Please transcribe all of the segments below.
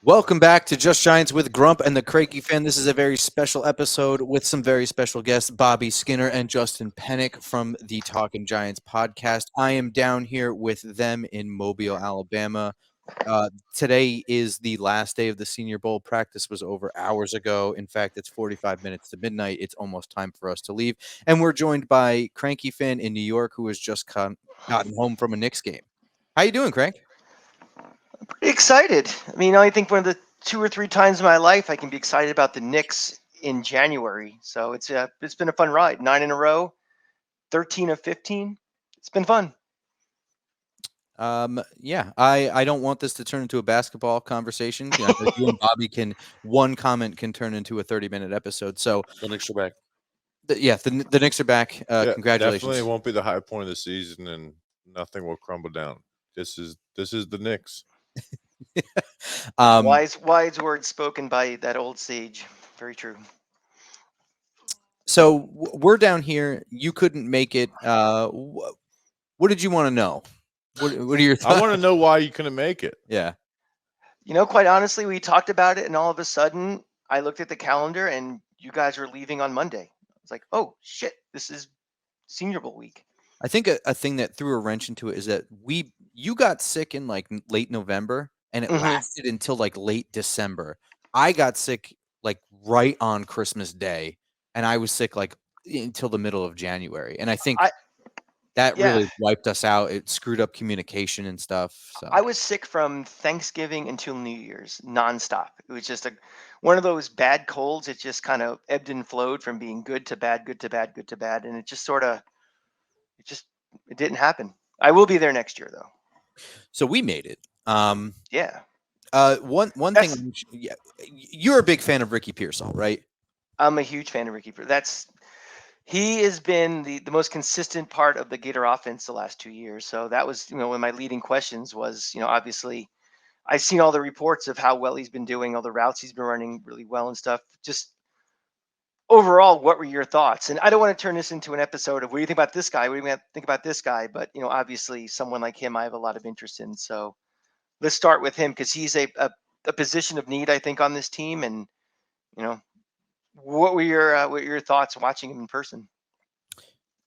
Welcome back to Just Giants with Grump and the Cranky Fan. This is a very special episode with some very special guests, Bobby Skinner and Justin Pennick from the Talkin Giants podcast. I am down here with them in Mobile, Alabama. Today is the last day of the Senior Bowl. Practice was over hours ago. In fact, it's 45 minutes to midnight. It's almost time for us to leave. And we're joined by Cranky Fan in New York, who has just gotten home from a Knicks game. How you doing, Crank? Pretty excited. I mean, I think one of the two or three times in my life I can be excited about the Knicks in January. So it's been a fun ride. 9 in a row, 13 of 15. It's been fun. Yeah, I don't want this to turn into a basketball conversation. You know, you and Bobby one comment can turn into a 30-minute episode. So The Knicks are back. The Knicks are back. Yeah, Congratulations. definitely won't be the high point of the season, and nothing will crumble down. This is the Knicks. Wise words spoken by that old sage. Very true. So we're down here. You couldn't make it. What did you want to know? What are your thoughts? I want to know why you couldn't make it. Yeah. Quite honestly, we talked about it, and all of a sudden, I looked at the calendar, and you guys were leaving on Monday. I was like, oh shit, this is Senior Bowl week. I think a thing that threw a wrench into it is that you got sick in like late November, and it lasted until like late December. I got sick like right on Christmas Day, and I was sick like until the middle of January. And I think that really wiped us out. It screwed up communication and stuff. So I was sick from Thanksgiving until New Year's, nonstop. It was just one of those bad colds. It just kind of ebbed and flowed from being good to bad, good to bad, good to bad, and it didn't happen. I will be there next year, though. So we made it. Yeah. One thing. Yeah, you're a big fan of Ricky Pearsall, right? I'm a huge fan of Ricky Pearsall. He has been the most consistent part of the Gator offense the last 2 years. So that was, one of my leading questions was, obviously I've seen all the reports of how well he's been doing, all the routes he's been running really well and stuff. Just overall, what were your thoughts? And I don't want to turn this into an episode of what do you think about this guy? What do you think about this guy? But, obviously someone like him, I have a lot of interest in. So let's start with him because he's a position of need, I think, on this team. And, what were your thoughts watching him in person?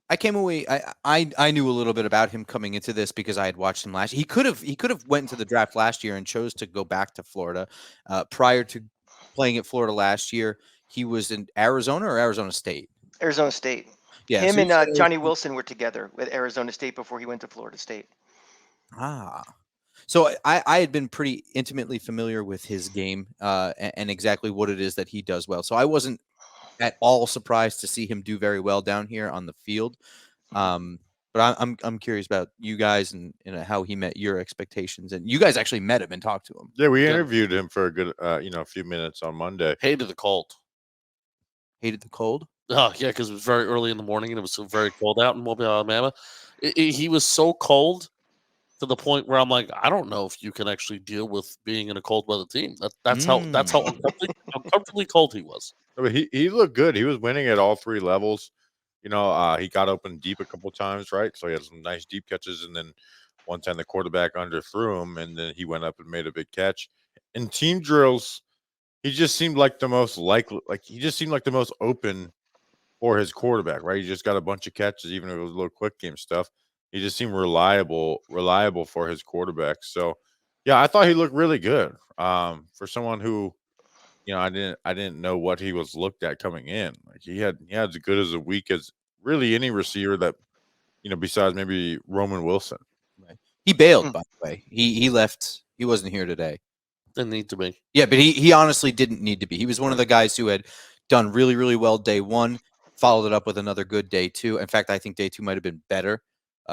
I came away. I knew a little bit about him coming into this because I had watched him last year. He could have went into the draft last year and chose to go back to Florida. Prior to playing at Florida last year, he was in Arizona or Arizona State. Arizona State. Yeah, him and Johnny Wilson were together with Arizona State before he went to Florida State. So I had been pretty intimately familiar with his game and exactly what it is that he does well. So I wasn't at all surprised to see him do very well down here on the field. But I'm curious about you guys and how he met your expectations. And you guys actually met him and talked to him. Yeah, we interviewed him for a good, a few minutes on Monday. Hated the cold. Hated the cold? Oh, yeah, because it was very early in the morning and it was so very cold out in Mobile, Alabama. He was so cold to the point where I'm like, I don't know if you can actually deal with being in a cold weather team. That's how uncomfortably cold he was. But he looked good. He was winning at all three levels. He got open deep a couple times, right? So he had some nice deep catches, and then one time the quarterback underthrew him, and then he went up and made a big catch. In team drills, he just seemed like the most open for his quarterback, right? He just got a bunch of catches, even if it was a little quick game stuff. He just seemed reliable for his quarterback. So, yeah, I thought he looked really good. For someone who, I didn't know what he was looked at coming in. Like he had as good as a week as really any receiver that, besides maybe Roman Wilson. Right. He bailed, by the way. He left. He wasn't here today. Didn't need to be. Yeah, but he honestly didn't need to be. He was one of the guys who had done really, really well day one, followed it up with another good day two. In fact, I think day two might have been better.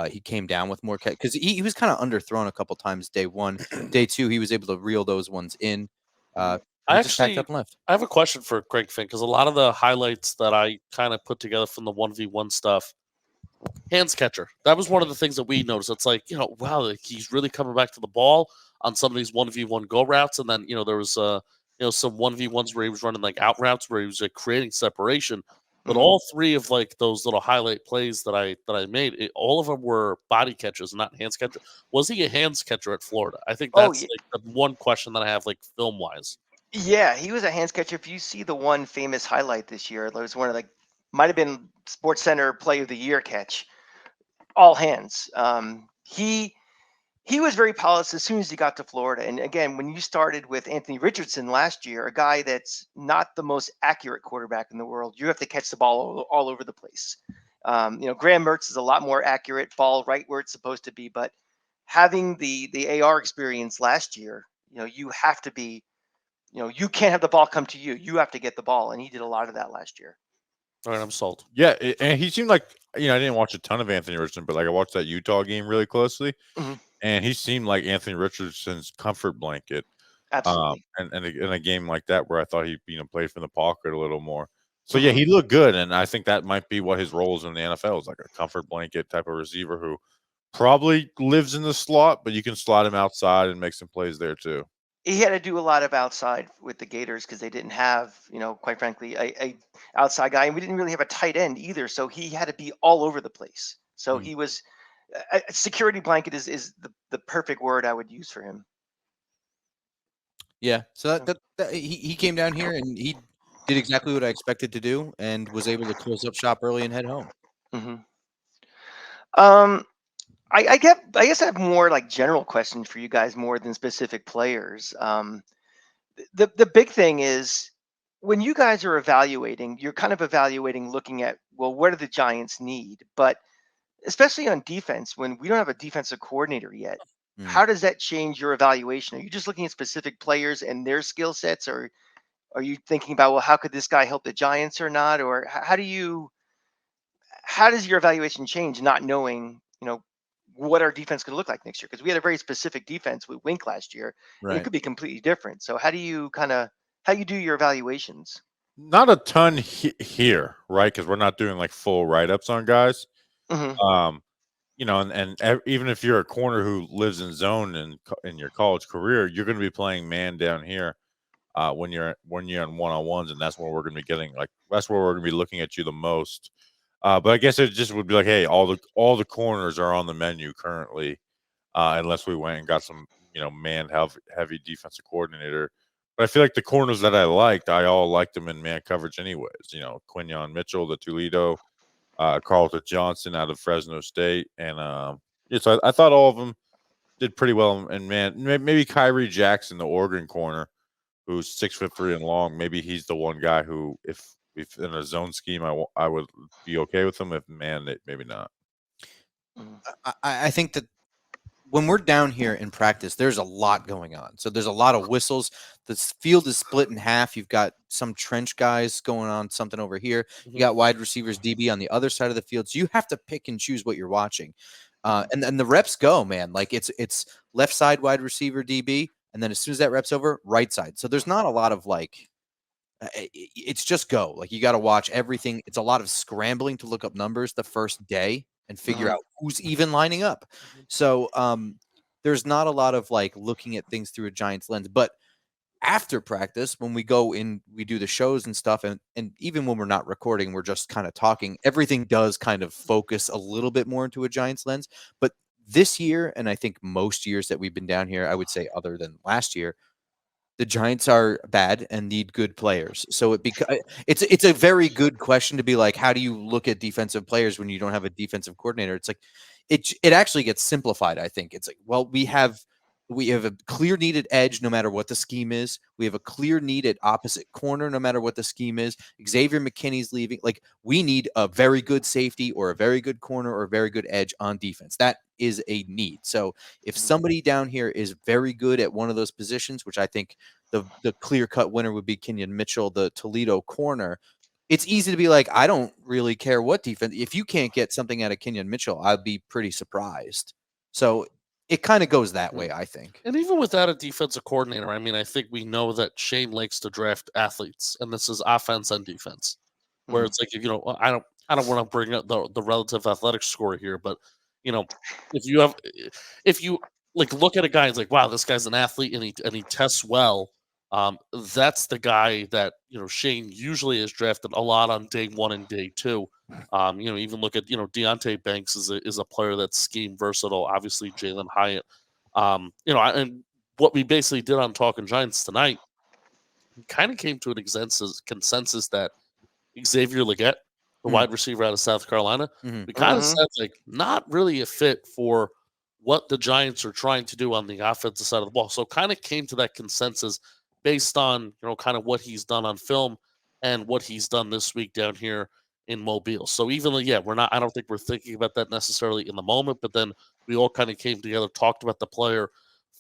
He came down with more catch because he was kind of underthrown a couple times day one. Day two, he was able to reel those ones in. I have a question for Craig Finn because a lot of the highlights that I kind of put together from the 1v1 stuff, hands catcher. That was one of the things that we noticed. It's like, wow, like he's really coming back to the ball on some of these 1v1 go routes. And then, there was, some 1v1s where he was running like out routes where he was creating separation. But Mhm. all three of like those little highlight plays that I made, all of them were body catches, not hands catcher. Was he a hands catcher at Florida? I think Oh that's yeah, like the one question that I have, like film wise. yeah, he was a hands catcher. If you see the one famous highlight this year, it was one of the might have been Sports Center Play of the Year catch, all hands. He was very polished as soon as he got to Florida. And again, when you started with Anthony Richardson last year, a guy that's not the most accurate quarterback in the world, you have to catch the ball all over the place. Graham Mertz is a lot more accurate, ball right where it's supposed to be. But having the AR experience last year, you have to be, you can't have the ball come to you. You have to get the ball, and he did a lot of that last year. All right, I'm sold. Yeah, and he seemed like I didn't watch a ton of Anthony Richardson, but like I watched that Utah game really closely, Mhm. and he seemed like Anthony Richardson's comfort blanket. Absolutely. And in a game like that where I thought he played from the pocket a little more. So yeah, Mhm. he looked good, and I think that might be what his role is in the NFL is like a comfort blanket type of receiver who probably lives in the slot, but you can slot him outside and make some plays there too. He had to do a lot of outside with the Gators because they didn't have, quite frankly, a outside guy, and we didn't really have a tight end either. So he had to be all over the place. So Mm. he was a security blanket is the perfect word I would use for him. Yeah. So that he came down here and he did exactly what I expected to do and was able to close up shop early and head home. hmm Um, I guess I have more like general questions for you guys more than specific players. The big thing is when you guys are evaluating, you're kind of evaluating, looking at, well, what do the Giants need? But especially on defense, when we don't have a defensive coordinator yet, Mm. how does that change your evaluation? Are you just looking at specific players and their skill sets, or are you thinking about, well, how could this guy help the Giants or not? Or how does your evaluation change, not knowing, what our defense could look like next year? Because we had a very specific defense with Wink last year, and it Right. could be completely different. So how you do your evaluations? Not a ton here, right? Because we're not doing like full write ups on guys. hmm Um, even if you're a corner who lives in zone in your college career, you're going to be playing man down here when you're on one on ones, and that's where we're going to be getting that's where we're going to be looking at you the most. But I guess it just would be like, hey, all the corners are on the menu currently, unless we went and got some man heavy defensive coordinator. But I feel like the corners that I all liked them in man coverage anyways. Quinyon Mitchell, the Toledo, Carlton Johnson out of Fresno State, and so I thought all of them did pretty well. And man, maybe Kyrie Jackson, the Oregon corner, who's 6'3" and long. Maybe he's the one guy who, if in a zone scheme, I would be okay with him. If man, maybe not. hmm I think that when we're down here in practice, there's a lot going on. So there's a lot of whistles. The field is split in half. You've got some trench guys going on something over here. You got wide receivers, DB on the other side of the field. So you have to pick and choose what you're watching. And then the reps go, man. Like it's left side wide receiver, DB, and then as soon as that rep's over, right side. So there's not a lot of like it's just go. Like you got to watch everything. It's a lot of scrambling to look up numbers the first day and figure hmm out who's even lining up. So there's not a lot of like looking at things through a Giants lens. But after practice, when we go in, we do the shows and stuff, and even when we're not recording, we're just kind of talking. Everything does kind of focus a little bit more into a Giants lens. But this year, and I think most years that we've been down here, I would say other than last year, the Giants are bad and need good players. So it's a very good question to be like, how do you look at defensive players when you don't have a defensive coordinator? It's like it actually gets simplified. I think it's like, well, we have a clear needed edge no matter what the scheme is. We have a clear need at opposite corner no matter what the scheme is. Xavier McKinney's leaving. Like we need a very good safety or a very good corner or a very good edge on defense. That is a need. So if somebody down here is very good at one of those positions, which I think the clear cut winner would be Kenyon Mitchell, the Toledo corner. It's easy to be like, I don't really care what defense. If you can't get something out of Kenyon Mitchell, I'd be pretty surprised. So it kind of goes that way, I think. And even without a defensive coordinator, I mean, I think we know that Shane likes to draft athletes, and this is offense and defense. Where it's like, I don't want to bring up the relative athletic score here, but if you like look at a guy, it's like, wow, this guy's an athlete and he tests well. That's the guy that Shane usually is drafted a lot on day 1 and day 2. Even look at Deontay Banks is a player that's scheme versatile. Obviously, Jalen Hyatt. And what we basically did on Talkin Giants tonight, we kind of came to an consensus that Xavier Legette, the wide receiver out of South Carolina, we kind of said not really a fit for what the Giants are trying to do on the offensive side of the ball. So kind of came to that consensus based on kind of what he's done on film and what he's done this week down here in Mobile. So even though, I don't think we're thinking about that necessarily in the moment, but then we all kind of came together, talked about the player,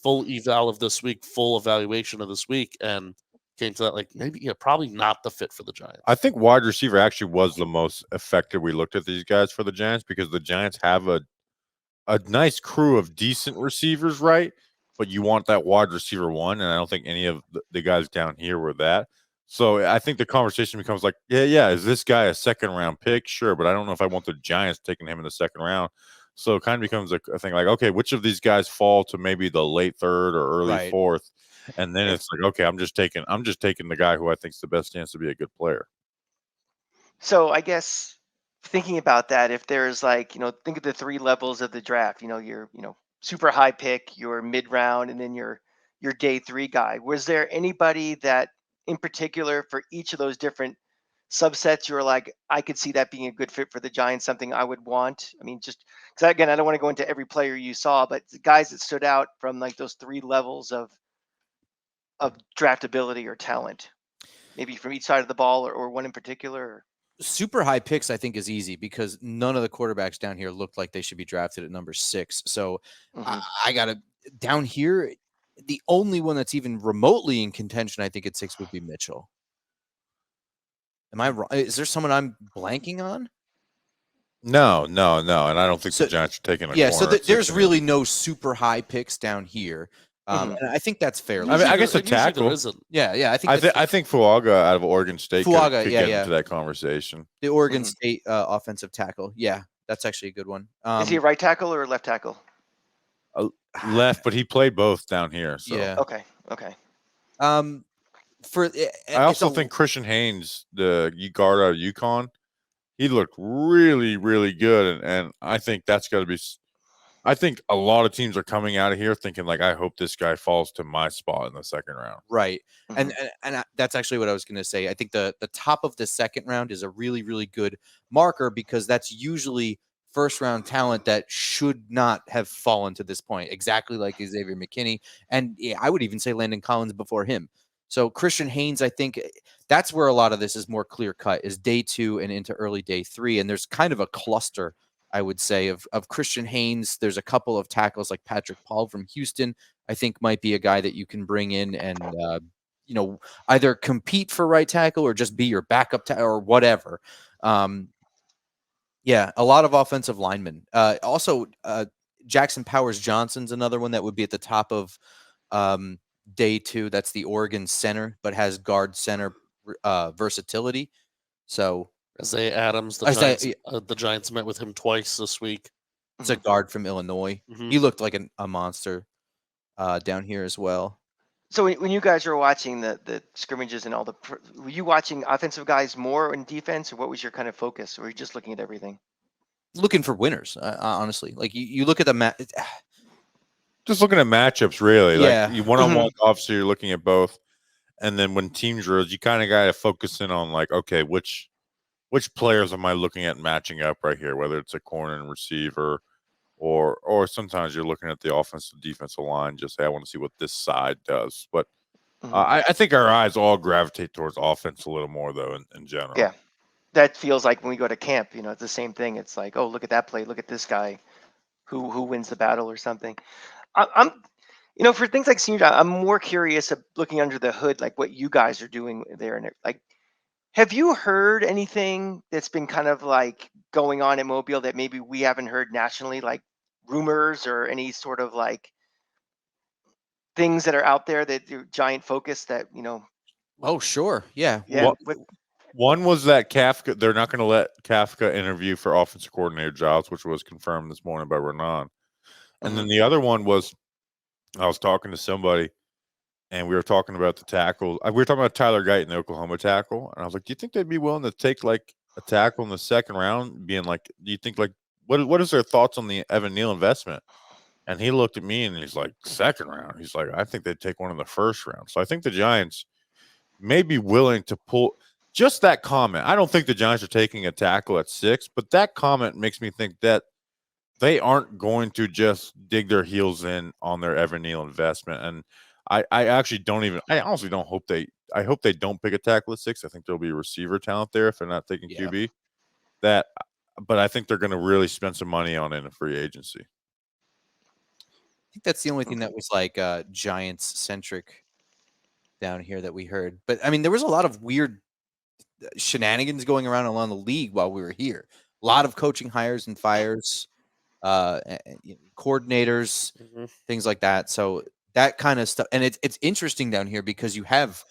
full eval of this week, full evaluation of this week, and came to that maybe probably not the fit for the Giants. I think wide receiver actually was the most effective. We looked at these guys for the Giants because the Giants have a nice crew of decent receivers, right? But you want that wide receiver one, and I don't think any of the guys down here were that. So I think the conversation becomes is this guy a second round pick? Sure, but I don't know if I want the Giants taking him in the second round. So it kind of becomes a thing okay, which of these guys fall to maybe the late third or early fourth? And then it's okay, I'm just taking the guy who I think's the best chance to be a good player. So I guess thinking about that, if there's think of the 3 levels of the draft, your, super high pick, your mid round, and then your day 3 guy. Was there anybody that in particular for each of those different subsets you were like, I could see that being a good fit for the Giants, something I would want? I mean, just because again, I don't want to go into every player you saw, but the guys that stood out from those 3 levels of draftability or talent, maybe from each side of the ball or one in particular. Super high picks, I think, is easy because none of the quarterbacks down here looked like they should be drafted at number 6. So I got to down here. The only one that's even remotely in contention, I think, at 6 would be Mitchell. Am I wrong? Is there someone I'm blanking on? No, and I don't think the Giants are taking a corner. So there's really no super high picks down here. And I think that's fair. I mean, I guess a tackle. Yeah. I think Fuaga out of Oregon State could get into that conversation. The Oregon State offensive tackle. Yeah, that's actually a good one. Is he a right tackle or a left tackle? Left, but he played both down here. So. Yeah. Okay. I also think Christian Haynes, the guard out of UConn, he looked really, really good, and I think that's got to be. I think a lot of teams are coming out of here thinking I hope this guy falls to my spot in the second round. Right, and that's actually what I was going to say. I think the top of the second round is a really, really good marker because that's usually first round talent that should not have fallen to this point, exactly like Xavier McKinney, and I would even say Landon Collins before him. So Christian Haynes, I think that's where a lot of this is more clear cut, is day 2 and into early day 3. And there's kind of a cluster, I would say, of Christian Haynes. There's a couple of tackles like Patrick Paul from Houston, I think might be a guy that you can bring in and, either compete for right tackle or just be your backup or whatever. A lot of offensive linemen. Also, Jackson Powers Johnson's another one that would be at the top of day 2. That's the Oregon center, but has guard center versatility. So Isaiah Adams, the Giants met with him twice this week. It's a guard from Illinois. He looked like a monster down here as well. So when you guys were watching the scrimmages and were you watching offensive guys more in defense, or what was your kind of focus? Or were you just looking at everything? Looking for winners, honestly. You look at the just looking at matchups, really. You one-on-one, obviously, you're looking at both. And then when team drills, you kind of got to focus in on, okay, which players am I looking at matching up right here, whether it's a corner and receiver or sometimes you're looking at the offensive defensive line, just, hey, I want to see what this side does. But I think our eyes all gravitate towards offense a little more, though, in general. Yeah. That feels like when we go to camp, it's the same thing. It's like, oh, look at that play. Look at this guy who wins the battle or something. I'm for things like senior, I'm more curious of looking under the hood, like what you guys are doing there. And have you heard anything that's been kind of going on in Mobile that maybe we haven't heard nationally, like rumors or any sort of things that are out there that your Giant focus that, Oh, sure. Yeah. One was that Kafka, they're not going to let Kafka interview for offensive coordinator jobs, which was confirmed this morning by Renan. And then the other one was, I was talking to somebody, and we were talking about the tackle. We were talking about Tyler Guyton, the Oklahoma tackle, and I was like, "Do you think they'd be willing to take like a tackle in the second round?" Being like, "Do you think like what is their thoughts on the Evan Neal investment?" And he looked at me and he's like, "Second round." He's like, "I think they'd take one in the first round." So I think the Giants may be willing to pull just that comment. I don't think the Giants are taking a tackle at 6, but that comment makes me think that they aren't going to just dig their heels in on their Evan Neal investment. And I actually don't even, I honestly don't hope I hope they don't pick a tackle at 6. I think there'll be a receiver talent there if they're not taking QB. But I think they're going to really spend some money on it in a free agency. I think that's the only thing that was like Giants centric down here that we heard. But I mean, there was a lot of weird shenanigans going around along the league while we were here. A lot of coaching hires and fires, coordinators, things like that. So that kind of stuff, and it's interesting down here because you have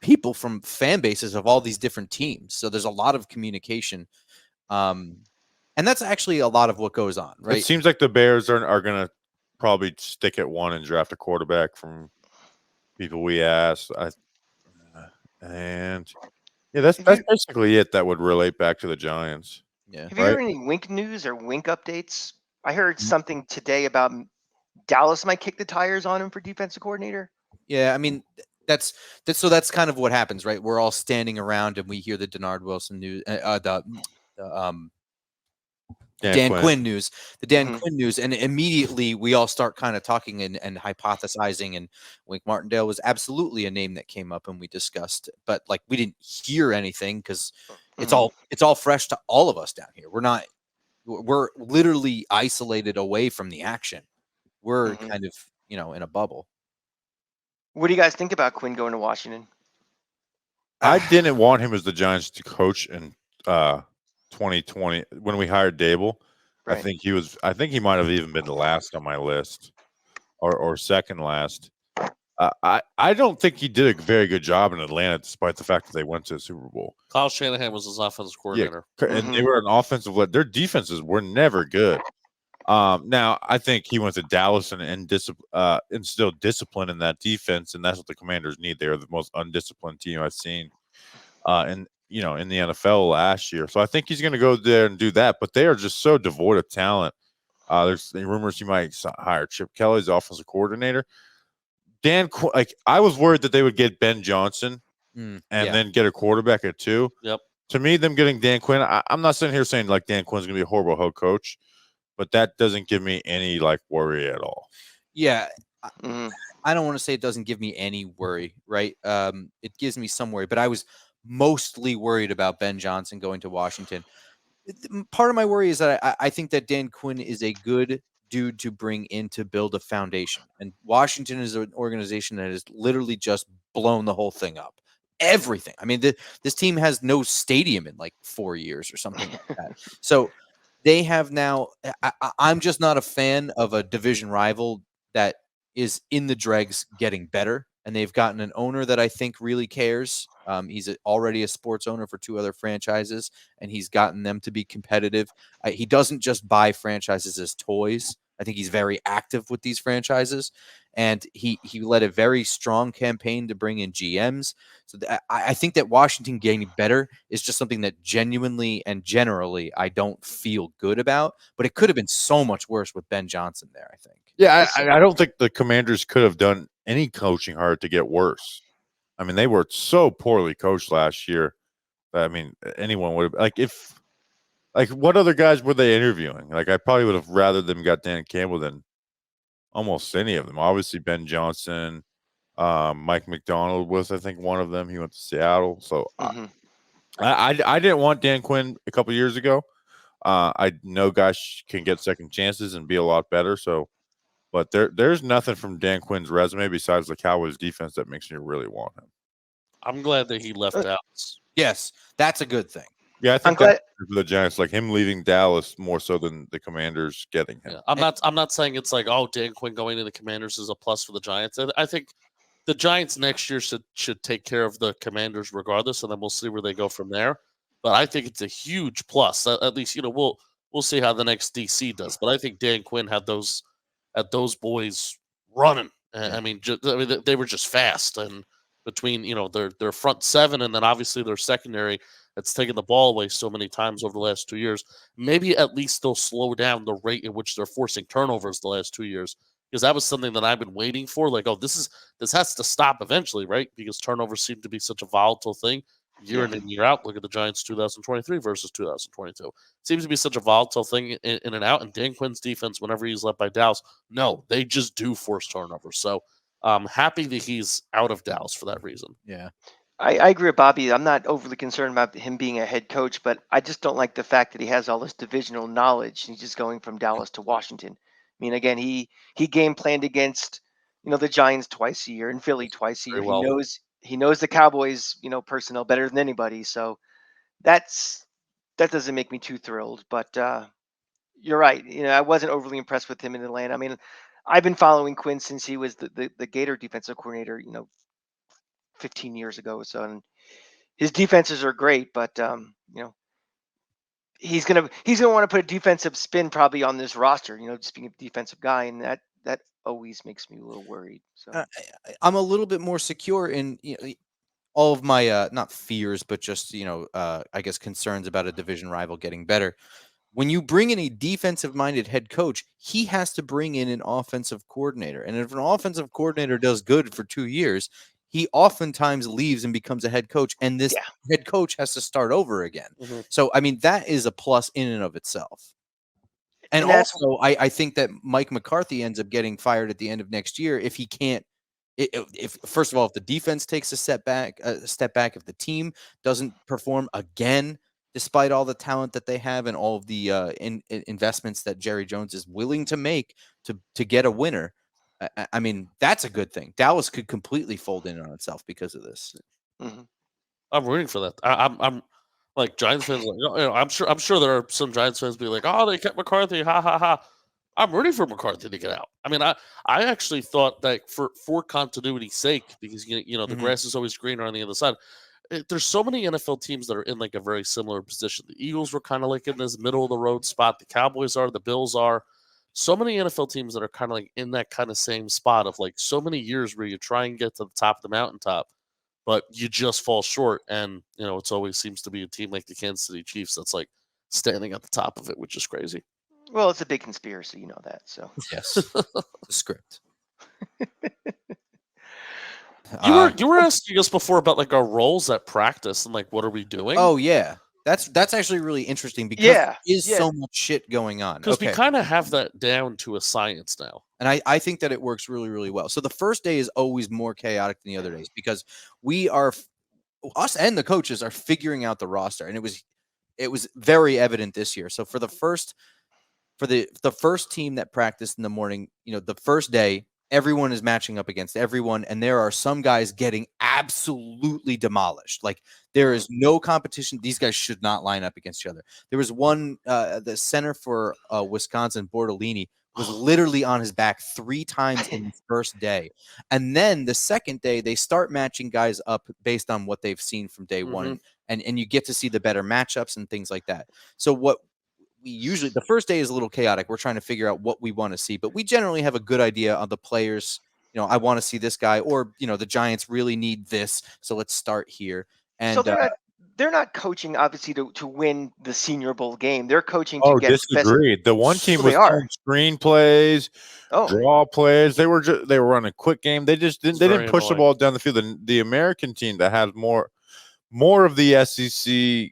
people from fan bases of all these different teams. So there's a lot of communication, and that's actually a lot of what goes on, right? It seems like the Bears are going to probably stick at 1 and draft a quarterback from people we asked. And yeah, that's basically it. That would relate back to the Giants. Yeah. Have you heard any Wink news or Wink updates? I heard something today about Dallas might kick the tires on him for defensive coordinator. Yeah, I mean that's kind of what happens, right? We're all standing around and we hear the Denard Wilson news, Dan Quinn news, Quinn news, and immediately we all start kind of talking and hypothesizing. And Wink Martindale was absolutely a name that came up and we discussed, but like we didn't hear anything because it's all fresh to all of us down here. We're literally isolated away from the action. We're kind of in a bubble. What do you guys think about Quinn going to Washington? I didn't want him as the Giants to coach in 2020 when we hired Dable. Right. I think he might have even been the last on my list or second last. I don't think he did a very good job in Atlanta, despite the fact that they went to the Super Bowl. Kyle Shanahan was his offensive coordinator. Yeah, and they were an offensive. Their defenses were never good. Now I think he went to Dallas and instilled discipline in that defense, and that's what the Commanders need. They are the most undisciplined team I've seen in the NFL last year. So I think he's going to go there and do that. But they are just so devoid of talent. There's rumors he might hire Chip Kelly as offensive coordinator. I was worried that they would get Ben Johnson and then get a quarterback at 2. Yep. To me, them getting Dan Quinn, I'm not sitting here saying like Dan Quinn's going to be a horrible head coach, but that doesn't give me any like worry at all. Yeah. I don't want to say it doesn't give me any worry, right? It gives me some worry, but I was mostly worried about Ben Johnson going to Washington. Part of my worry is that I think that Dan Quinn is a good dude to bring in to build a foundation. And Washington is an organization that has literally just blown the whole thing up. Everything. I mean, this team has no stadium in like 4 years or something like that. So they have now I'm just not a fan of a division rival that is in the dregs getting better. And they've gotten an owner that I think really cares. He's already a sports owner for 2 other franchises, and he's gotten them to be competitive. He doesn't just buy franchises as toys. I think he's very active with these franchises, and he led a very strong campaign to bring in GMs. So I think that Washington getting better is just something that genuinely and generally I don't feel good about, but it could have been so much worse with Ben Johnson there, I think. Yeah, I don't think the Commanders could have done any coaching hard to get worse. I mean, they were so poorly coached last year. I mean, anyone would have what other guys were they interviewing? Like, I probably would have rather them got Dan Campbell than almost any of them. Obviously, Ben Johnson, Mike McDonald was, I think, one of them. He went to Seattle. So I didn't want Dan Quinn a couple years ago. I know guys can get second chances and be a lot better. So, but there's nothing from Dan Quinn's resume besides the Cowboys defense that makes me really want him. I'm glad that he left Dallas. Yes, that's a good thing. Yeah, I think that's for the Giants, like him leaving Dallas more so than the Commanders getting him. Yeah, I'm not saying it's like, oh, Dan Quinn going to the Commanders is a plus for the Giants. I think the Giants next year should take care of the Commanders regardless, and then we'll see where they go from there. But I think it's a huge plus. At least we'll see how the next DC does. But I think Dan Quinn had those boys running, I mean, they were just fast, and between their front seven and then obviously their secondary that's taken the ball away so many times over the last 2 years. Maybe at least they'll slow down the rate in which they're forcing turnovers the last 2 years, because that was something that I've been waiting for. Like, oh, this has to stop eventually, right? Because turnovers seem to be such a volatile thing year in and year out. Look at the Giants 2023 versus 2022. Seems to be such a volatile thing in and out. And Dan Quinn's defense, whenever he's led by Dallas, no, they just do force turnovers. So I'm happy that he's out of Dallas for that reason. Yeah. I agree with Bobby. I'm not overly concerned about him being a head coach, but I just don't like the fact that he has all this divisional knowledge. He's just going from Dallas to Washington. I mean, again, he game planned against the Giants twice a year and Philly twice a year. Very well. He knows the Cowboys personnel better than anybody. So that doesn't make me too thrilled. But you're right. I wasn't overly impressed with him in Atlanta. I mean, I've been following Quinn since he was the Gator defensive coordinator. 15 years ago. So, and his defenses are great, but he's gonna want to put a defensive spin probably on this roster. Just being a defensive guy, and that always makes me a little worried. So I'm a little bit more secure in all of my not fears, but just I guess concerns about a division rival getting better. When you bring in a defensive-minded head coach, he has to bring in an offensive coordinator. And if an offensive coordinator does good for 2 years, he oftentimes leaves and becomes a head coach, and this head coach has to start over again. Mm-hmm. So, I mean, that is a plus in and of itself. And also, I think that Mike McCarthy ends up getting fired at the end of next year if he can't. If first of all, if the defense takes a step back, if the team doesn't perform again, despite all the talent that they have and all of the investments that Jerry Jones is willing to make to get a winner, I mean, that's a good thing. Dallas could completely fold in on itself because of this. Mm-hmm. I'm rooting for that. I'm like Giants fans. I'm sure there are some Giants fans be like, oh, they kept McCarthy, ha ha ha. I'm rooting for McCarthy to get out. I mean, I actually thought that for continuity's sake, because the grass is always greener on the other side. There's so many NFL teams that are in like a very similar position. The Eagles were kind of like in this middle of the road spot. The Cowboys are. The Bills are. So many NFL teams that are kind of like in that kind of same spot of like so many years where you try and get to the top of the mountaintop, but you just fall short. And it's always seems to be a team like the Kansas City Chiefs that's like standing at the top of it, which is crazy. Well, it's a big conspiracy, you know that. So yes, the script. You were asking us before about like our roles at practice and like what are we doing? Oh yeah, that's actually really interesting because there is so much shit going on. Because we kind of have that down to a science now, and I think that it works really really well. So the first day is always more chaotic than the other days because us and the coaches are figuring out the roster, and it was very evident this year. So for the first team that practiced in the morning, the first day, everyone is matching up against everyone, and there are some guys getting absolutely demolished. Like there is no competition. These guys should not line up against each other. There was one, the center for Wisconsin, Bortolini, was literally on his back 3 times in the first day. And then the second day, they start matching guys up based on what they've seen from day one. And you get to see the better matchups and things like that. So what we usually, the first day is a little chaotic. We're trying to figure out what we want to see, but we generally have a good idea of the players. I want to see this guy, or, the Giants really need this. So let's start here. And so they're not coaching obviously to win the Senior Bowl game. They're coaching to get disagreed. The one team was doing screen plays, draw plays. They were running a quick game. They just didn't push the ball down the field. The American team that has more of the SEC,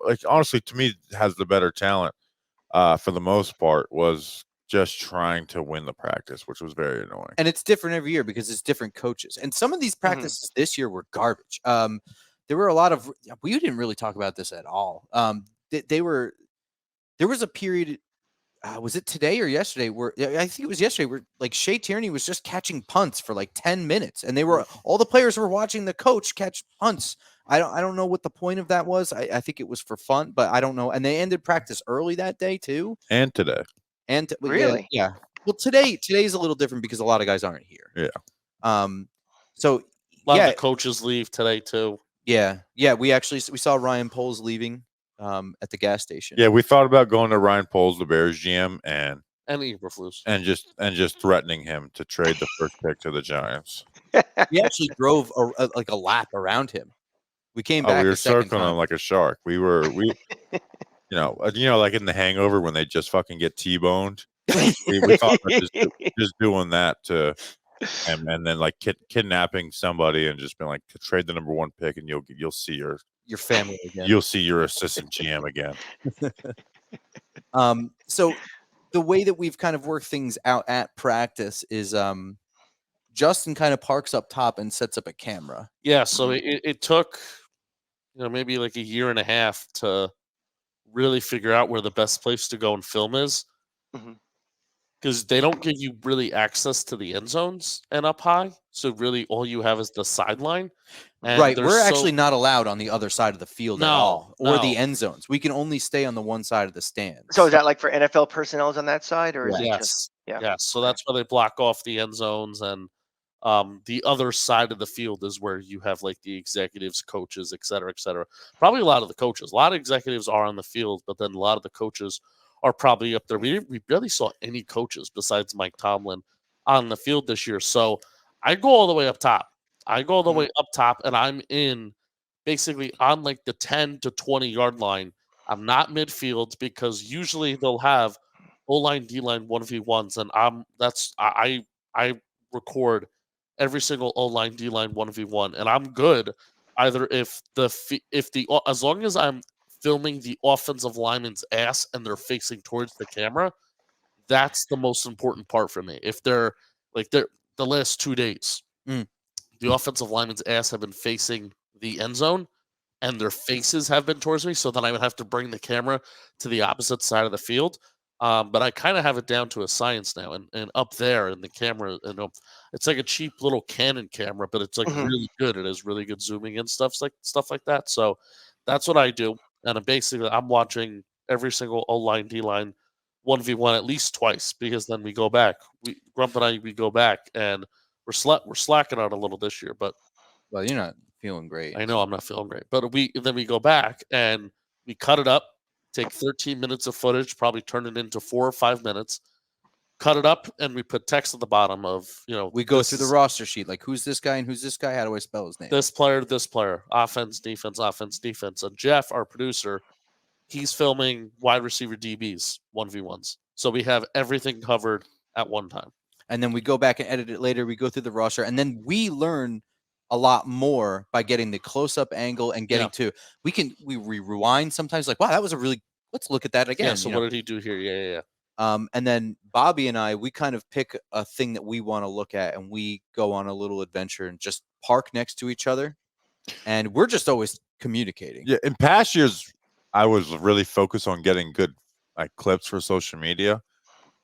like honestly to me has the better talent for the most part, was just trying to win the practice, which was very annoying. And it's different every year because it's different coaches. And some of these practices this year were garbage. There were a lot of, we didn't really talk about this at all. There was a period, was it today or yesterday where I think it was yesterday where like Shea Tierney was just catching punts for like 10 minutes and all the players were watching the coach catch punts. I don't know what the point of that was. I think it was for fun, but I don't know. And they ended practice early that day too. And today. Really? Yeah. Well, today's a little different because a lot of guys aren't here. Yeah. So a lot of the coaches leave today too. Yeah. We saw Ryan Poles leaving at the gas station. Yeah, we thought about going to Ryan Poles, the Bears GM, and And Eberflus. and just threatening him to trade the first pick to the Giants. We actually drove like a lap around him. We came back. We were a second circling time. him like a shark. We like in The Hangover when they just fucking get T-boned. We thought about just doing that to him, and then like kidnapping somebody and just being like, trade the number 1 pick, and you'll see your family again. You'll see your assistant GM again. So the way that we've kind of worked things out at practice is Justin kind of parks up top and sets up a camera. Yeah, so it took maybe like a year and a half to really figure out where the best place to go and film is, because they don't give you really access to the end zones and up high. So really, all you have is the sideline. And right, we're actually not allowed on the other side of the field at all, or the end zones. We can only stay on the one side of the stands. So is that like for NFL personnel on that side, or is it yes, just yes? So that's why they block off the end zones, and the other side of the field is where you have like the executives, coaches, et cetera, et cetera. Probably a lot of the coaches. A lot of executives are on the field, but then a lot of the coaches are probably up there. We barely saw any coaches besides Mike Tomlin on the field this year. So I go all the way up top. And I'm in basically on like the 10 to 20 yard line. I'm not midfield because usually they'll have O-line, D-line 1v1s, and I record every single O-line, D-line 1v1, and I'm good either if as long as I'm filming the offensive lineman's ass and they're facing towards the camera, that's the most important part for me. If they're the last 2 days, the offensive lineman's ass have been facing the end zone and their faces have been towards me, so then I would have to bring the camera to the opposite side of the field. But I kind of have it down to a science now, and up there in the camera, it's like a cheap little Canon camera, but it's like really good. It has really good zooming and stuff like that. So that's what I do, and I'm watching every single O-line, D-line 1v1 at least twice, because then we go back. Grump and I go back, and we're slacking out a little this year, but well, you're not feeling great. I know I'm not feeling great, but then we go back and we cut it up, take 13 minutes of footage, probably turn it into 4 or 5 minutes, cut it up, and we put text at the bottom of we go through the roster sheet, like who's this guy and who's this guy. How do I spell his name? This player, offense, defense, and Jeff, our producer, he's filming wide receiver DBs 1v1s, so we have everything covered at one time. And then we go back and edit it later. We go through the roster, and then we learn a lot more by getting the close-up angle and getting to. We rewind sometimes. Like, wow, that was let's look at that again. Yeah. So what did he do here? Yeah. And then Bobby and I, we kind of pick a thing that we want to look at, and we go on a little adventure and just park next to each other, and we're just always communicating. Yeah. In past years, I was really focused on getting good clips for social media.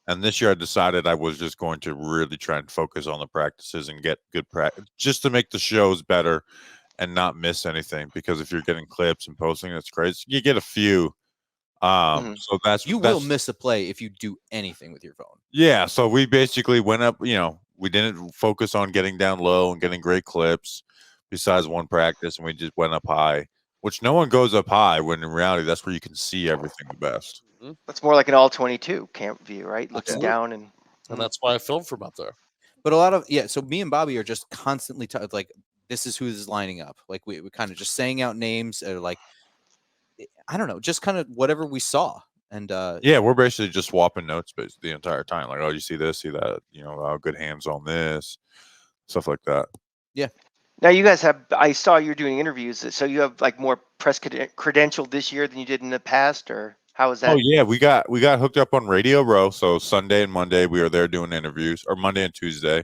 And this year I decided I was just going to really try and focus on the practices and get good practice just to make the shows better and not miss anything. Because if you're getting clips and posting, that's crazy. You get a few. So you will miss a play if you do anything with your phone. Yeah. So we basically went up, we didn't focus on getting down low and getting great clips besides one practice. And we just went up high, which no one goes up high when in reality, that's where you can see everything the best. That's more like an all 22 camp view, right? Looking down and that's why I filmed from up there. But a lot of so me and Bobby are just constantly like, this is who is lining up. Like we kind of just saying out names, or like, I don't know, just kind of whatever we saw. And we're basically just swapping notes the entire time. Like, oh, you see this, see that, good hands on this, stuff like that. Yeah. Now you guys I saw you're doing interviews, so you have like more press credential this year than you did in the past, or how was that? Oh yeah, we got hooked up on Radio Row. So Sunday and Monday we were there doing interviews, or Monday and Tuesday.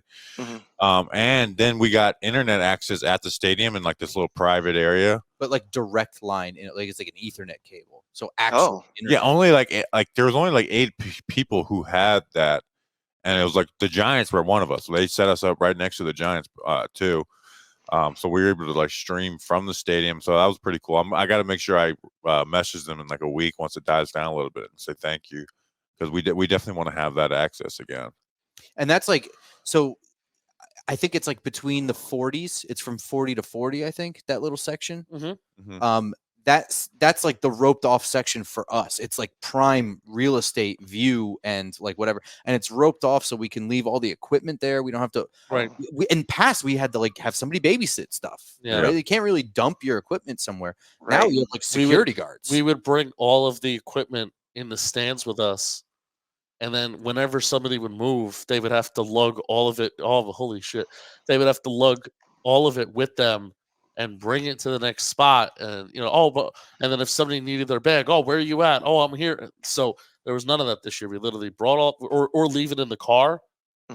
And then we got internet access at the stadium in like this little private area. But like direct line, like it's like an Ethernet cable. So actual internet. Yeah, only like there was only like 8 people who had that, and it was like the Giants were one of us. So they set us up right next to the Giants too. So we were able to like stream from the stadium. So that was pretty cool. I got to make sure I message them in like a week once it dies down a little bit and say thank you, because we definitely want to have that access again. And that's like, so I think it's like between the 40s. It's from 40 to 40. I think that little section. that's like the roped off section for us. It's like prime real estate view and like whatever, and it's roped off so we can leave all the equipment there. We don't have to. Right. In past, we had to like have somebody babysit stuff. Yeah. Right? You can't really dump your equipment somewhere. Right. Now you have like security guards. We would bring all of the equipment in the stands with us, and then whenever somebody would move, they would have to lug all of it. Holy shit! They would have to lug all of it with them and bring it to the next spot. And and then if somebody needed their bag, where are you at? I'm here. So there was none of that this year. We literally brought all or leave it in the car.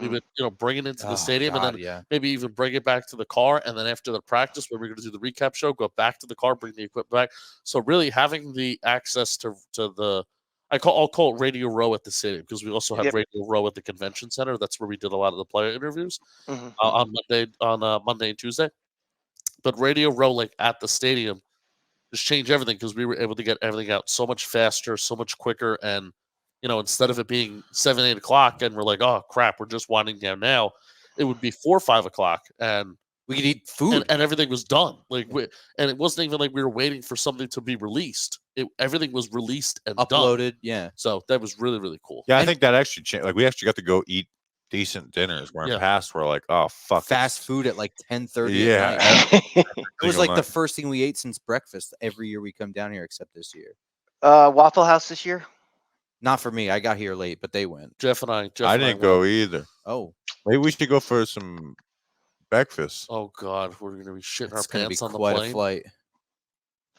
We would bring it into the stadium and then maybe even bring it back to the car. And then after the practice, when we're going to do the recap show, go back to the car, bring the equipment back. So really having the access to the I'll call it Radio Row at the stadium, because we also have Radio Row at the convention center. That's where we did a lot of the player interviews on Monday and Tuesday. But Radio Row, like at the stadium, just changed everything, because we were able to get everything out so much faster, so much quicker. And, instead of it being 7, 8 o'clock and we're like, oh crap, we're just winding down now, it would be 4 or 5 o'clock and we could eat food and everything was done. And it wasn't even like we were waiting for something to be released. Everything was released and uploaded. Done. Yeah. So that was really, really cool. Yeah, I think that actually changed. Like, we actually got to go eat decent dinners, where in the past we're like, oh fuck, fast food at like 10:30. Yeah. It was like the first thing we ate since breakfast every year we come down here, except this year. Waffle House this year? Not for me. I got here late, but they went. Jeff and I didn't go either. Oh, maybe we should go for some breakfast. Oh God, we're gonna be shitting it's our gonna pants be on the quite plane. a flight.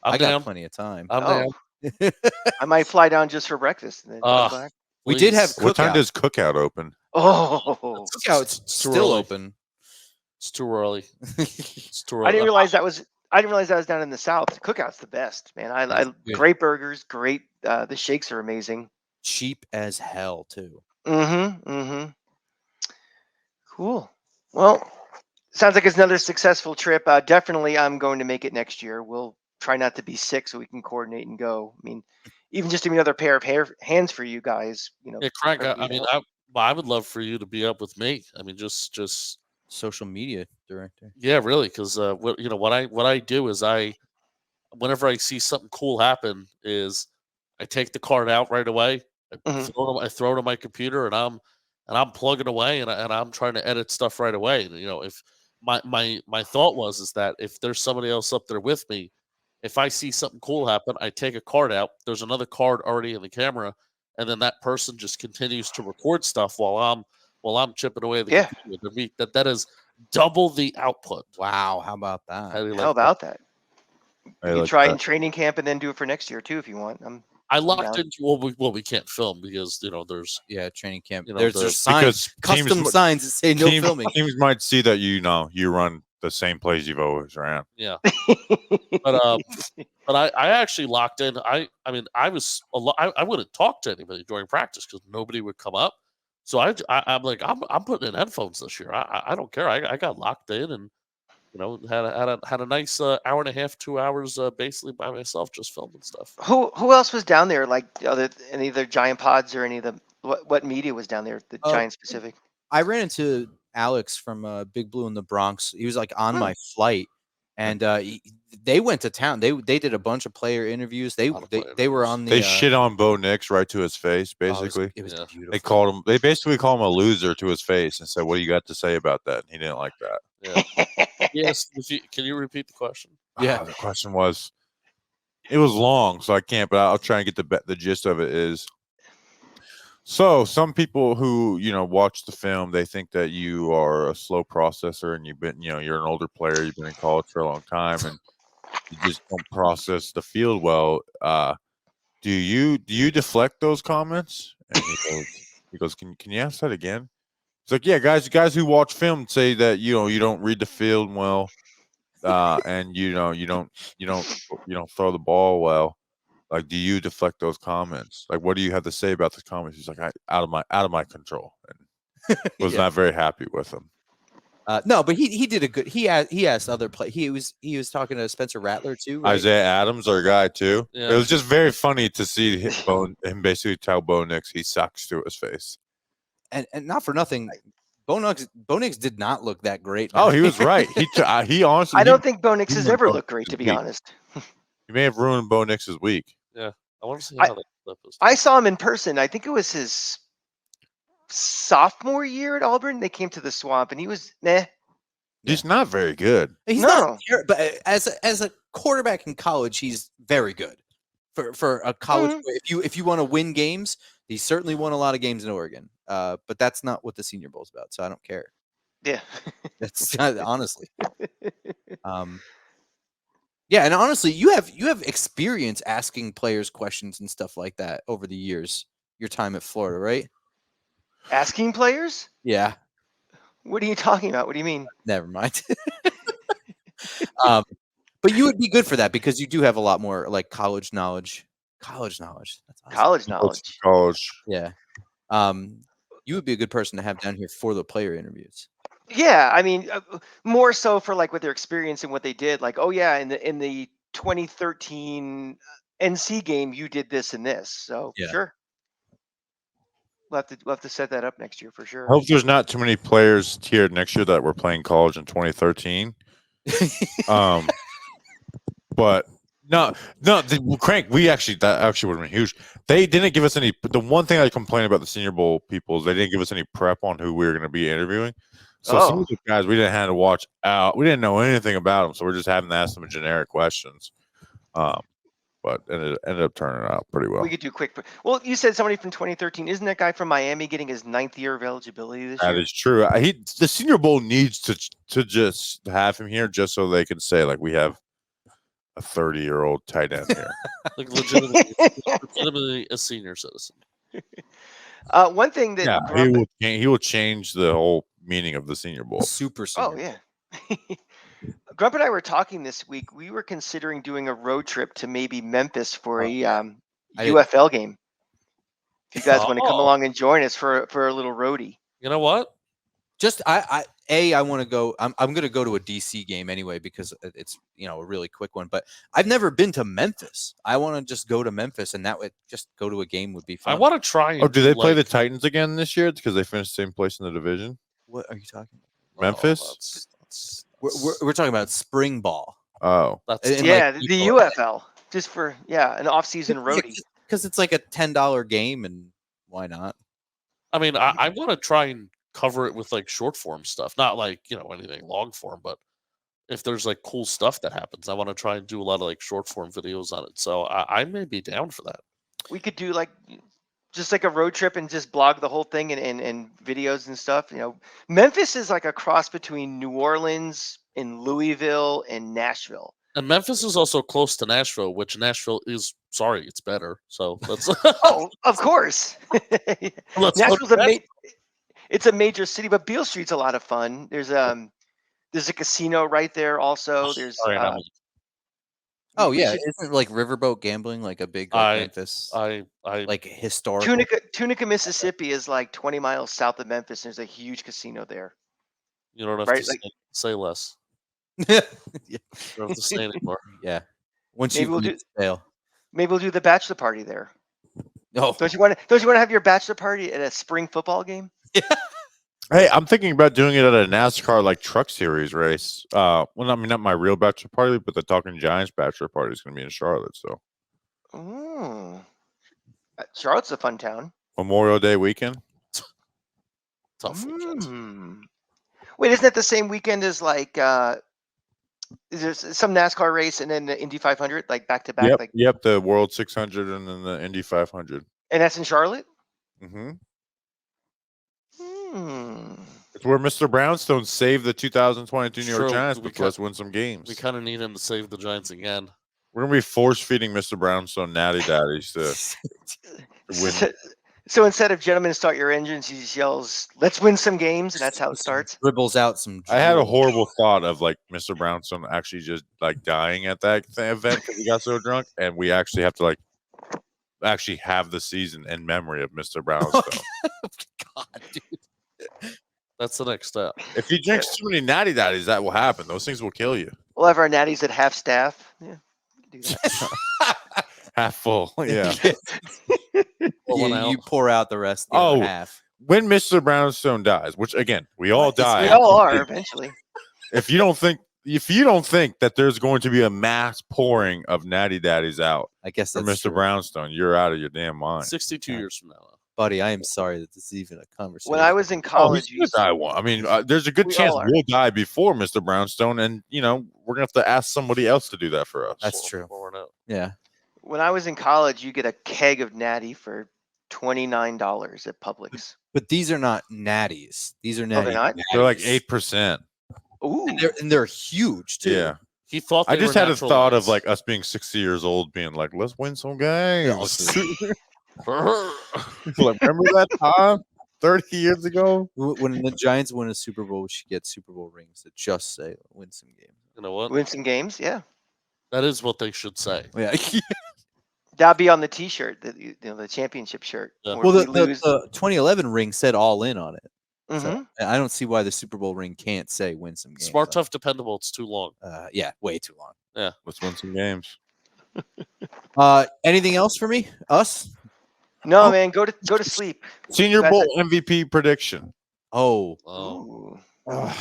I got plenty of time. I'm down. I might fly down just for breakfast and then come back. We did have What time Cookout. does Cookout open? Oh, Cookout's still open. It's too early. It's too early. I didn't realize that was down in the South. Cookout's the best, man. I great burgers, great. The shakes are amazing. Cheap as hell too. Cool. Well, sounds like it's another successful trip. Definitely, I'm going to make it next year. We'll try not to be sick so we can coordinate and go. I mean, even just to be another pair of hands for you guys. Yeah, Crank. I would love for you to be up with me. I mean, just social media director. Yeah, really, because what I do is whenever I see something cool happen, is I take the card out right away. I throw it on my computer, and I'm plugging away, and I'm trying to edit stuff right away. And, if my thought is that if there's somebody else up there with me, if I see something cool happen, I take a card out. There's another card already in the camera, and then that person just continues to record stuff while I'm chipping away at the computer. That is double the output. Wow, how about that? How about that? You can try in training camp and then do it for next year too if you want. I locked into we can't film because there's training camp. There's signs, custom signs that say no filming. Teams might see that you run the same plays you've always ran. Yeah, but I actually locked in. I wouldn't talk to anybody during practice because nobody would come up. So I'm like I'm putting in headphones this year. I don't care. I got locked in and had a nice hour and a half, 2 hours basically by myself just filming stuff. Who else was down there? Like any of the Giant Pods or any of the what media was down there? The Giant specific. I ran into Alex from Big Blue in the Bronx. He was like on my flight, and they went to town. They did a bunch of player interviews. They were on the. They shit on Bo Nix right to his face, basically. It was beautiful. They called him. They basically called him a loser to his face and said, "What do you got to say about that?" And he didn't like that. Yeah. Yes. Can you repeat the question? Yeah. The question was, it was long, so I can't. But I'll try and get the gist of it. Is so some people who watch the film, they think that you are a slow processor and you've been you're an older player, you've been in college for a long time, and you just don't process the field well. Do you deflect those comments? And he goes, can you ask that again? It's like, yeah, guys who watch film say that you don't read the field well, and you don't throw the ball well. Like, do you deflect those comments? Like, what do you have to say about the comments? He's like, out of my control, and was not very happy with them. No, but he did a good. He asked other play. He was talking to Spencer Rattler too. Right? Isaiah Adams, our guy too. Yeah. It was just very funny to see him basically tell Bo Nix he sucks to his face. And not for nothing, Bo Nix did not look that great. Oh, he was right. He honestly. I don't think Bo Nix has ever looked great, to be honest. You may have ruined Bo Nix's week. Yeah, I want to see how that was. I saw him in person. I think it was his sophomore year at Auburn. They came to the Swamp, and he was He's not very good. He's not, but as a quarterback in college, he's very good. For a college, if you want to win games, he certainly won a lot of games in Oregon. But that's not what the Senior Bowl is about, so I don't care. Yeah, that's honestly. Yeah, and honestly, you have experience asking players questions and stuff like that over the years. Your time at Florida, right? Asking players? Yeah. What are you talking about? What do you mean? Never mind. But you would be good for that because you do have a lot more like college knowledge. College knowledge. That's awesome. College knowledge. College. Yeah. You would be a good person to have down here for the player interviews. Yeah, I mean, more so for like what their experience and what they did. Like, oh yeah, in the 2013 NC game, you did this and this. So sure, we'll have to set that up next year for sure. I hope there's not too many players here next year that were playing college in 2013. But Crank, that actually would have been huge. They didn't give us any. The one thing I complain about the Senior Bowl people is they didn't give us any prep on who we were going to be interviewing. So some of the guys we didn't have to watch out. We didn't know anything about them, so we're just having to ask them generic questions. But it ended up turning out pretty well. We could do quick. Well, you said somebody from 2013. Isn't that guy from Miami getting his 9th year of eligibility this year? That is true. The Senior Bowl needs to just have him here just so they can say like we have a 30-year-old tight end here. Like legitimately a senior citizen. One thing that he will change the whole meaning of the Senior Bowl. Super senior. Oh yeah. Grump and I were talking this week. We were considering doing a road trip to maybe Memphis for a UFL game. If you guys want to come along and join us for a little roadie. You know what? Just I want to go. I'm going to go to a DC game anyway because it's a really quick one. But I've never been to Memphis. I want to just go to Memphis, and that would just go to a game would be fun. I want to try. Do they play the Titans again this year? Because they finished same place in the division. What are you talking about? Memphis. We're talking about spring ball. Oh, the UFL just for an off-season roadie because it's like a $10 game, and why not? I mean, I want to try and cover it with like short form stuff, not like anything long form, but if there's like cool stuff that happens, I want to try and do a lot of like short form videos on it. So I may be down for that. We could do like just like a road trip and just blog the whole thing and videos and stuff. Memphis is like a cross between New Orleans and Louisville and Nashville. And Memphis is also close to Nashville, which Nashville is it's better. So let's. Oh, of course. Nashville's it's a major city, but Beale Street's a lot of fun. There's a casino right there. Also, there's. Isn't like riverboat gambling like a big Memphis? I like historical. Tunica, Mississippi is like 20 miles south of Memphis. There's a huge casino there. You don't have to say less. Yeah. You don't have to say anymore. Yeah. Maybe we'll do the bachelor party there. Oh, don't you want to have your bachelor party at a spring football game? Yeah. Hey, I'm thinking about doing it at a NASCAR like truck series race. Well, I mean, not my real bachelor party, but the Talkin Giants bachelor party is going to be in Charlotte. So, Charlotte's a fun town. Memorial Day weekend. Tough weekend. Wait, isn't that the same weekend as like? Is there some NASCAR race and then the Indy 500 like back to back? Yep. The World 600 and then the Indy 500. And that's in Charlotte. Mm-hmm. It's where Mr. Brownstone saved the 2022 New York Giants, but let's win some games. We kind of need him to save the Giants again. We're going to be force-feeding Mr. Brownstone natty daddies to win. So instead of "gentlemen, start your engines," he just yells, "Let's win some games," and that's how it starts. Dribbles out some. I had a horrible thought of like Mr. Brownstone actually just like dying at that event because he got so drunk, and we actually have to like actually have the season in memory of Mr. Brownstone. Oh, God, dude. That's the next step. If he drinks too many natty daddies, that will happen. Those things will kill you. We'll have our natties at half staff. Yeah, do that. Half full. Yeah. You pour out the rest. The other half. When Mr. Brownstone dies, which again we all die. We all are eventually. If you don't think if you don't think that there's going to be a mass pouring of Natty Daddies out I guess for that's Mr. true. Brownstone, you're out of your damn mind. 62 years from now. Buddy, I am sorry that this is even a conversation. When I was in Oh, college, he's gonna die one. I mean, there's a good We chance all are. we'll die before Mr. Brownstone, and we're gonna have to ask somebody else to do that for us. That's true. Yeah. when I was in college, you get a keg of Natty for $29 at Publix. But these are not natties. These are Oh, natty. they're not? They're like Natties. 8%. Ooh. And they're huge too. Yeah. He thought I they just were had a natural thought lights. of like us being 60 years old, being like, let's win some games. Like, remember that time 30 years ago? When the Giants win a Super Bowl, we should get Super Bowl rings that just say "win some games." You know what? Win some games, yeah. That is what they should say. Yeah. That'll be on the T-shirt, the championship shirt. Yeah. Well, the 2011 ring said "all in" on it. Mhm. So I don't see why the Super Bowl ring can't say "win some games." Smart, tough, dependable. It's too long. Yeah, way too long. Yeah. Let's win some games. Anything else for me? Us? No, man, go to sleep. Senior Guys, Bowl MVP prediction. Oh. Ooh. Ugh.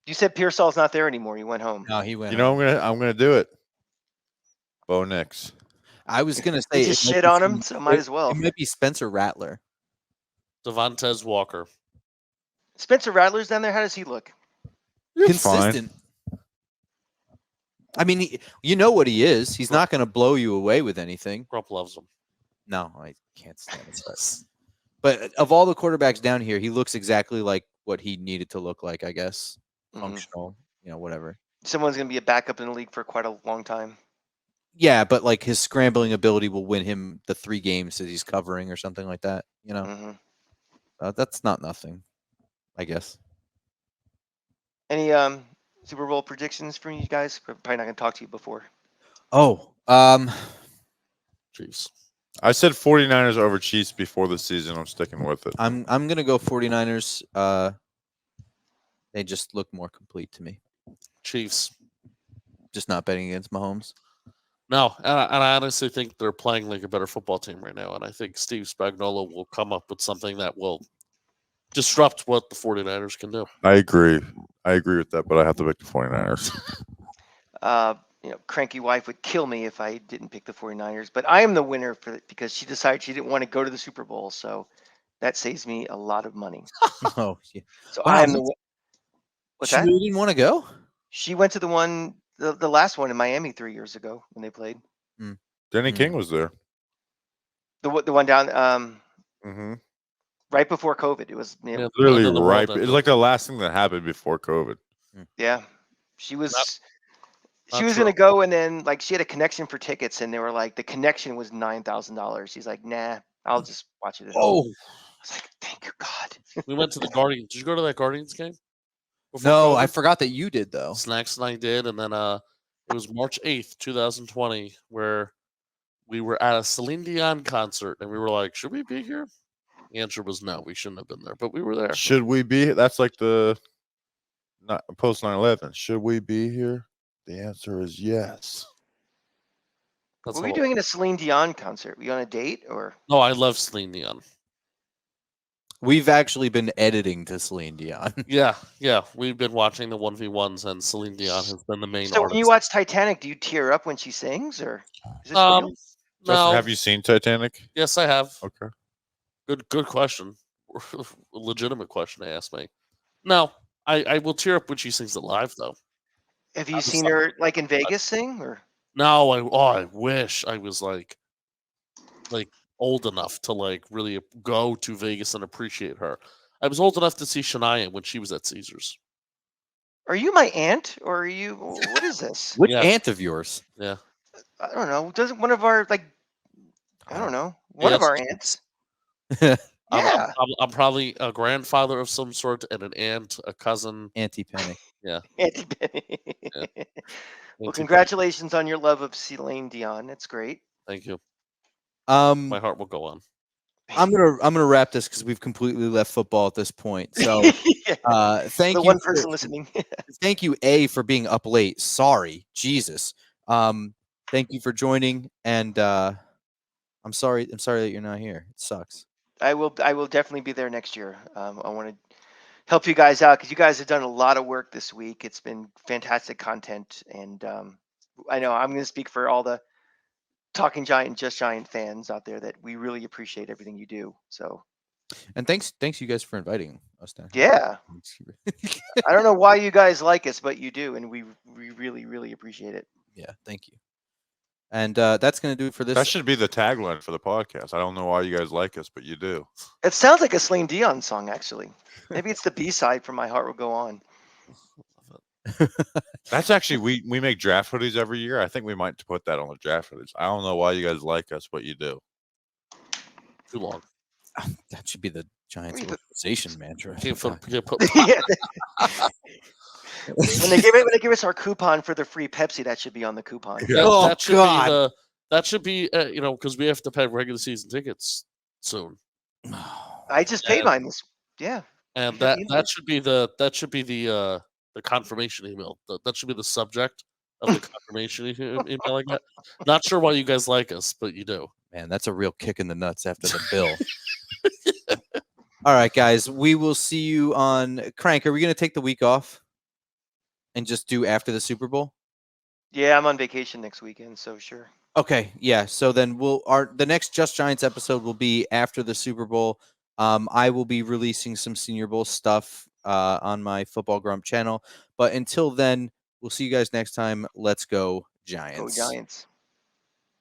You said Pearsall's not there anymore. He went home. No, he went. You know, I'm gonna do it. Bo Nix. I was gonna say We just it might shit be on him, some- so might as well. It might be Spencer Rattler. Devontae Walker. Spencer Rattler's down there. How does he look? He's fine. Consistent. I mean, you know what he is. He's not going to blow you away with anything. Grump loves him. No, I can't stand his face. But of all the quarterbacks down here, he looks exactly like what he needed to look like, I guess. Functional, whatever. Someone's going to be a backup in the league for quite a long time. Yeah, but like his scrambling ability will win him the 3 games that he's covering or something like that. That's not nothing, I guess. Any Super Bowl predictions for you guys? We're probably not going to talk to you before. Oh, Chiefs. I said 49ers over Chiefs before the season. I'm sticking with it. I'm going to go 49ers. They just look more complete to me. Chiefs. Just not betting against Mahomes. No, and I honestly think they're playing like a better football team right now, and I think Steve Spagnuolo will come up with something that will disrupt what the 49ers can do. I agree with that, but I have to pick the 49ers. Cranky wife would kill me if I didn't pick the 49ers, but I am the winner because she decided she didn't want to go to the Super Bowl, so that saves me a lot of money. Oh, yeah. So wow, I am the. What's she that? really didn't want to go? She went to the last one in Miami 3 years ago when they played. Danny King was there. The one down right before COVID. It was literally right. It's like the last thing that happened before COVID. Yeah, she was. She was going to go, and then she had a connection for tickets, and they were like, the connection was $9,000. She's like, nah, I'll just watch it at home. I was like, thank you, God. We went to the Guardians. Did you go to that Guardians game? No, COVID? I forgot that you did, though. Snacks and I did, and then it was March 8th, 2020, where we were at a Celine Dion concert, and we were like, should we be here? The answer was no, we shouldn't have been there, but we were there. Should we be? That's like the post 9/11. Should we be here? The answer is yes. What were you doing at a Celine Dion concert? Were you on a date or? No, I love Celine Dion. We've actually been editing to Celine Dion. Yeah. We've been watching the 1v1s, and Celine Dion has been the main So artist. when you watch Titanic, do you tear up when she sings, or is this no. Justin, have you seen Titanic? Yes, I have. Okay. Good question. Legitimate question to ask me. No, I will tear up when she sings it live, though. Have you seen her in Vegas sing, or? No, I wish I was like old enough to really go to Vegas and appreciate her. I was old enough to see Shania when she was at Caesars. Are you my aunt, or are you? What is this? Which aunt of yours? Yeah. I don't know. Doesn't one of our I don't know. One of our aunts. Yeah. I'm probably a grandfather of some sort and an aunt, a cousin. Auntie Penny. Yeah. Auntie Penny. Yeah. Well, congratulations on your love of Celine Dion. It's great. Thank you. My heart will go on. I'm gonna wrap this because we've completely left football at this point. So thank you. One person listening. Thank you, for being up late. Sorry, Jesus. Thank you for joining, and I'm sorry that you're not here. It sucks. I will definitely be there next year. I want to help you guys out because you guys have done a lot of work this week. It's been fantastic content, and I know I'm going to speak for all the Talking Giant and Just Giant fans out there that we really appreciate everything you do. So, and thanks you guys for inviting us down. Yeah, I don't know why you guys like us, but you do, and we really appreciate it. Yeah, thank you. And that's going to do it for this. That should be the tagline for the podcast. I don't know why you guys like us, but you do. It sounds like a Celine Dion song, actually. Maybe it's the B-side from My Heart Will Go On. That's actually we make draft hoodies every year. I think we might put that on the draft hoodies. I don't know why you guys like us, but you do. Too long. That should be the Giants organization mantra. When they give us our coupon for the free Pepsi, that should be on the coupon. That should be because we have to pay regular season tickets soon. I just paid mine and that should be the confirmation email. That should be the subject of the confirmation email I get. Not sure why you guys like us, but you do. Man, that's a real kick in the nuts after the bill. All right, guys, we will see you on Crank. Are we going to take the week off and just do after the Super Bowl? Yeah, I'm on vacation next weekend, so sure. Okay, yeah. So then the next Just Giants episode will be after the Super Bowl. I will be releasing some Senior Bowl stuff on my Football Grump channel. But until then, we'll see you guys next time. Let's go Giants. Go Giants.